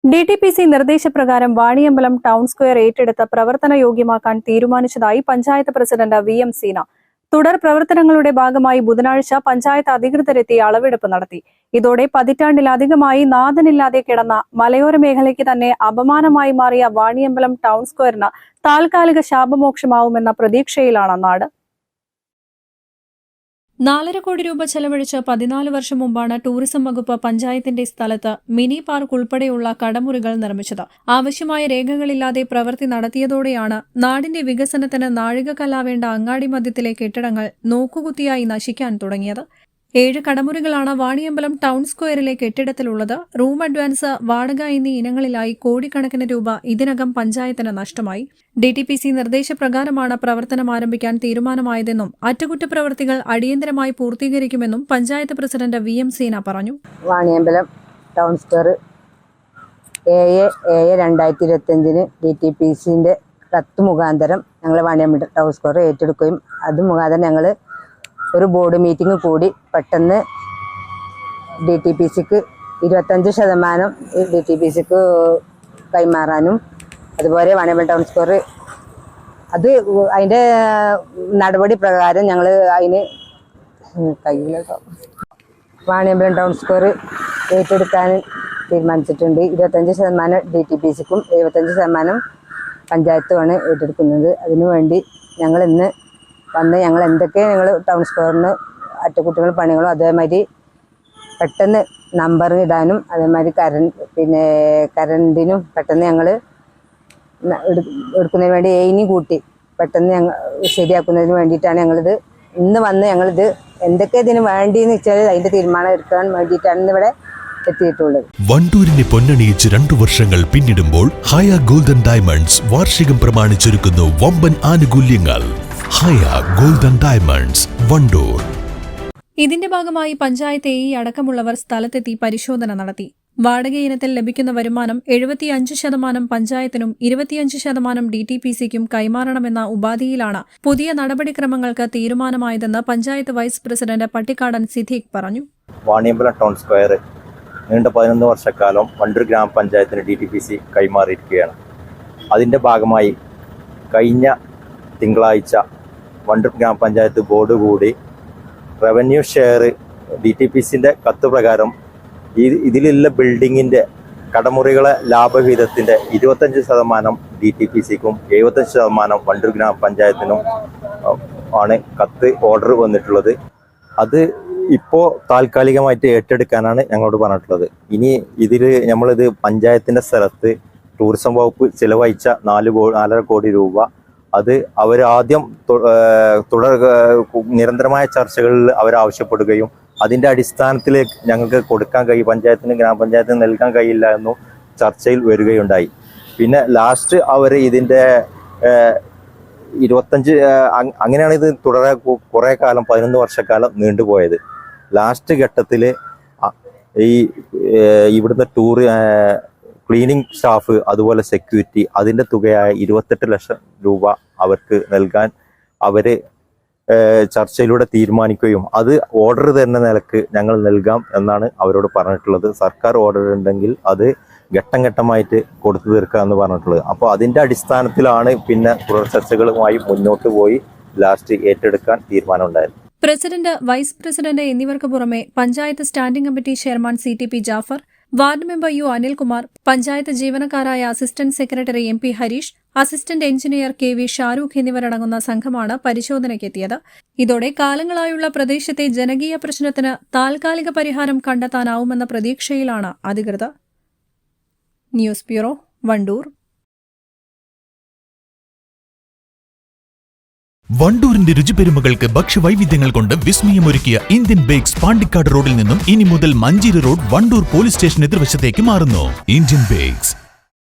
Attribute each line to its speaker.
Speaker 1: DTPC നിർദ്ദേശപ്രകാരം Vaniyambalam town square ഏറ്റെടുത്ത് പ്രവർത്തനയോഗ്യമാക്കാൻ തീരുമാനിച്ചതായി പഞ്ചായത്ത് പ്രസിഡന്റ് VM സീന. തുടർ പ്രവർത്തനങ്ങളുടെ ഭാഗമായി ബുധനാഴ്ച പഞ്ചായത്ത് അധികൃതരെത്തി അളവെടുപ്പ് നടത്തി. ഇതോടെ പതിറ്റാണ്ടിലധികമായി നാഥനില്ലാതെ കിടന്ന മലയോര മേഖലയ്ക്ക് തന്നെ അപമാനമായി മാറിയ വാണിയമ്പലം ടൗൺ സ്ക്വയറിന് താൽക്കാലിക ശാപമോക്ഷമാവുമെന്ന പ്രതീക്ഷയിലാണ് നാട്. 4.5 കോടി രൂപ ചെലവഴിച്ച് 14 വർഷം മുമ്പാണ് ടൂറിസം വകുപ്പ് പഞ്ചായത്തിന്റെ സ്ഥലത്ത് മിനി പാർക്ക് ഉൾപ്പെടെയുള്ള കടമുറികൾ നിർമ്മിച്ചത്. ആവശ്യമായ രേഖകളില്ലാതെ പ്രവൃത്തി നടത്തിയതോടെയാണ് നാടിന്റെ വികസനത്തിന് നാഴികക്കല്ലാവേണ്ട അങ്ങാടി മധ്യത്തിലെ കെട്ടിടങ്ങൾ നോക്കുകുത്തിയായി നശിക്കാൻ തുടങ്ങിയത്. 7 കടമുറികളാണ് വാണിയമ്പലം ടൗൺ സ്ക്വയറിലെ കെട്ടിടത്തിലുള്ളത്. റൂം അഡ്വാൻസ്, വാടക എന്നീ ഇനങ്ങളിലായി കോടിക്കണക്കിന് രൂപ ഇതിനകം പഞ്ചായത്തിന് നഷ്ടമായി. DTPC നിർദ്ദേശപ്രകാരമാണ് പ്രവർത്തനം ആരംഭിക്കാൻ തീരുമാനമായതെന്നും അറ്റകുറ്റപ്രവൃത്തികൾ അടിയന്തരമായി പൂർത്തീകരിക്കുമെന്നും പഞ്ചായത്ത് പ്രസിഡന്റ് VM സീന പറഞ്ഞു.
Speaker 2: വാണിയമ്പലം ടൗൺ സ്ക്വയർ 7/7/2025 DTPCന്റെ കത്ത് മുഖാന്തരം ഞങ്ങൾ വാണിയമ്പലം ടൗൺ സ്ക്വയർ ഏറ്റെടുക്കുകയും അത് മുഖാന്തരം ഞങ്ങൾ ഒരു ബോർഡ് മീറ്റിംഗ് കൂടി പെട്ടെന്ന് DTPCക്ക് 25% DTPCക്ക് കൈമാറാനും അതുപോലെ വാണിയമ്പലം ടൗൺ സ്ക്വയർ അത് അതിൻ്റെ നടപടി പ്രകാരം ഞങ്ങൾ അതിന് വാണിയമ്പലം ടൗൺ സ്ക്വയർ ഏറ്റെടുക്കാൻ തീരുമാനിച്ചിട്ടുണ്ട്. 25% DTPCക്കും 75% പഞ്ചായത്തുമാണ് ഏറ്റെടുക്കുന്നത്. അതിനുവേണ്ടി ഞങ്ങൾ ഇന്ന് വന്ന് ഞങ്ങൾ എന്തൊക്കെ ഞങ്ങൾ ടൗൺ സ്ക്വയറിന് അറ്റകുറ്റങ്ങൾ പണികളോ അതേമാതിരി പെട്ടെന്ന് നമ്പർ ഇടാനും അതേമാതിരി കറണ്ടിനും പെട്ടെന്ന് ഞങ്ങൾ എടുക്കുന്നതിന് വേണ്ടി എയിനി കൂട്ടി പെട്ടെന്ന് ഞങ്ങൾ ശരിയാക്കുന്നതിന് വേണ്ടിയിട്ടാണ് ഞങ്ങളിത് ഇന്ന് വന്ന് ഞങ്ങളിത് എന്തൊക്കെ ഇതിന് വേണ്ടിയെന്ന് വെച്ചാൽ അതിൻ്റെ തീരുമാനം എടുക്കാൻ വേണ്ടിയിട്ടാണ് ഇന്നിവിടെ എത്തിയിട്ടുള്ളത്.
Speaker 3: വണ്ടൂരിനെ പൊന്നണിയിച്ച് 2 വർഷങ്ങൾ പിന്നിടുമ്പോൾ ഹയ ഗോൾഡൻ ഡയമണ്ട്സ് വാർഷികം പ്രമാണിച്ചൊരുക്കുന്നു വമ്പൻ ആനുകൂല്യങ്ങൾ. ഹയ ഗോൾഡൻ ഡയമണ്ട്സ്, വണ്ടൂർ.
Speaker 1: ഇതിന്റെ ഭാഗമായി പഞ്ചായത്ത് AE അടക്കമുള്ളവർ സ്ഥലത്തെത്തി പരിശോധന നടത്തി. വാടക ഇനത്തിൽ ലഭിക്കുന്ന വരുമാനം 75% പഞ്ചായത്തിനും 25% DTPCക്കും കൈമാറണമെന്ന ഉപാധിയിലാണ് പുതിയ നടപടിക്രമങ്ങൾക്ക് തീരുമാനമായതെന്ന് പഞ്ചായത്ത് വൈസ് പ്രസിഡന്റ് പട്ടിക്കാടൻ സിദ്ദീഖ് പറഞ്ഞു.
Speaker 4: വാണിയമ്പലം ടൗൺ സ്ക്വയർ നീണ്ട 11 വർഷക്കാലം വണ്ടൂർ ഗ്രാമപഞ്ചായത്തിന് DTPC കൈമാറിയിരിക്കുകയാണ്. അതിൻ്റെ ഭാഗമായി കഴിഞ്ഞ തിങ്കളാഴ്ച വണ്ടൂർ ഗ്രാമപഞ്ചായത്ത് ബോർഡ് കൂടി റവന്യൂ ഷെയർ DTPCൻ്റെ കത്ത് പ്രകാരം ഇതിലുള്ള ബിൽഡിങ്ങിൻ്റെ കടമുറികളെ ലാഭവിഹിതത്തിൻ്റെ 25% DTPCക്കും 75% വണ്ടൂർ ഗ്രാമപഞ്ചായത്തിനും ആണ് കത്ത് ഓർഡർ വന്നിട്ടുള്ളത്. അത് ഇപ്പോൾ താൽക്കാലികമായിട്ട് ഏറ്റെടുക്കാനാണ് ഞങ്ങളോട് പറഞ്ഞിട്ടുള്ളത്. ഇനി നമ്മളിത് പഞ്ചായത്തിൻ്റെ സ്ഥലത്ത് ടൂറിസം വകുപ്പ് ചിലവഴിച്ച 4.5 കോടി രൂപ അത് അവർ ആദ്യം നിരന്തരമായ ചർച്ചകളിൽ അവരാവശ്യപ്പെടുകയും അതിൻ്റെ അടിസ്ഥാനത്തിൽ ഞങ്ങൾക്ക് കൊടുക്കാൻ പഞ്ചായത്തിന് ഗ്രാമപഞ്ചായത്തിന് നൽകാൻ കഴിയില്ല എന്നും ചർച്ചയിൽ വരികയുണ്ടായി. പിന്നെ ലാസ്റ്റ് അവർ ഇതിൻ്റെ 25 അങ്ങനെയാണ് ഇത് കുറേ കാലം 11 വർഷക്കാലം നീണ്ടുപോയത്. ലാസ്റ്റ് ഘട്ടത്തിൽ ഇവിടുന്ന് ക്ലീനിങ് സ്റ്റാഫ് അതുപോലെ സെക്യൂരിറ്റി അതിൻ്റെ തുകയായ 28 ലക്ഷം രൂപ അവർക്ക് നൽകാൻ അവർ ചർച്ചയിലൂടെ തീരുമാനിക്കുകയും അത് ഓർഡർ തരുന്ന നിലക്ക് ഞങ്ങൾ നൽകാം എന്നാണ് അവരോട് പറഞ്ഞിട്ടുള്ളത്. സർക്കാർ ഓർഡർ ഉണ്ടെങ്കിൽ അത് ഘട്ടം ഘട്ടമായിട്ട് കൊടുത്തു തീർക്കുക എന്ന് പറഞ്ഞിട്ടുള്ളത്. അപ്പോൾ അതിൻ്റെ അടിസ്ഥാനത്തിലാണ് പിന്നെ തുടർ ചർച്ചകളുമായി മുന്നോട്ട് പോയി ലാസ്റ്റ് ഏറ്റെടുക്കാൻ തീരുമാനമുണ്ടായത്.
Speaker 1: പ്രസിഡന്റ്, വൈസ് പ്രസിഡന്റ് എന്നിവർക്ക് പുറമെ panchayat standing committee chairman CTP Jafar, ward member U Anilkumar, panchayat ജീവനക്കാരായ assistant secretary MP Harish, assistant engineer KV Shahrukh എന്നിവരടങ്ങുന്ന സംഘമാണ് പരിശോധനയ്ക്കെത്തിയത്. ഇതോടെ കാലങ്ങളായുള്ള പ്രദേശത്തെ ജനകീയ പ്രശ്നത്തിന് താൽക്കാലിക പരിഹാരം കണ്ടെത്താനാവുമെന്ന പ്രതീക്ഷയിലാണ് അധികൃതർ. News bureau, Wandoor.
Speaker 3: വണ്ടൂരിന്റെ രുചിപെരുമകൾക്ക് ഭക്ഷ്യവൈവിധ്യങ്ങൾ കൊണ്ട് വിസ്മയമൊരുക്കിയ ഇന്ത്യൻ ബേക്സ് പാണ്ടിക്കാട് റോഡിൽ നിന്നും ഇനി മുതൽ Manjeri road Wandoor police station എതിർവശത്തേക്ക് മാറുന്നു. Indian bakes.